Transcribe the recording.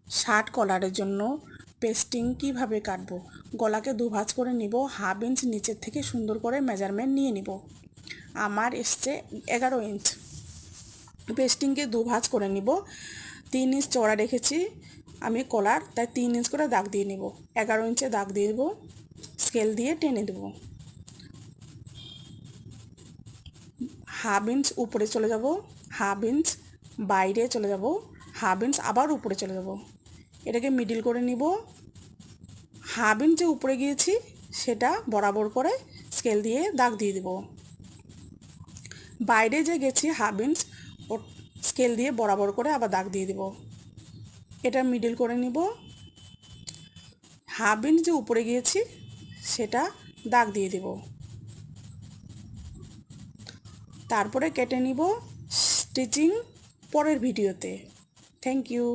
Shirt কলারের জন্য pasting কিভাবে কাটবো। গলাকে দুভাঁজ করে নিব, 1/2 ইঞ্চ নিচের থেকে সুন্দর করে মেজারমেন্ট নিয়ে নিব। আমার এসছে 11 ইঞ্চ। পেস্টিংকে দুভাঁজ করে নিব, 3 ইঞ্চ চওড়া রেখেছি আমি কলার, তাই 3 ইঞ্চ করে দাগ দিয়ে নিব। 11 ইঞ্চে দাগ দিয়ে দেবো, স্কেল দিয়ে টেনে দেব। 1/2 ইঞ্চ উপরে চলে যাব, 1/2 ইঞ্চ বাইরে চলে যাব, 1/2 ইঞ্চ আবার উপরে চলে যাব। এটাকে মিডিল করে নিব। 1/2 ইঞ্চে উপরে গিয়েছি সেটা বরাবর করে স্কেল দিয়ে দাগ দিয়ে দেব। বাইরে যে গেছি 1/2 ইঞ্চ, ও স্কেল দিয়ে বরাবর করে আবার দাগ দিয়ে দেব। এটা মিডিল করে নিব। 1/2 ইঞ্চ যে উপরে গিয়েছি সেটা দাগ দিয়ে দেব। তারপরে কেটে নিব স্টিচিং পরের ভিডিওতে। Thank you.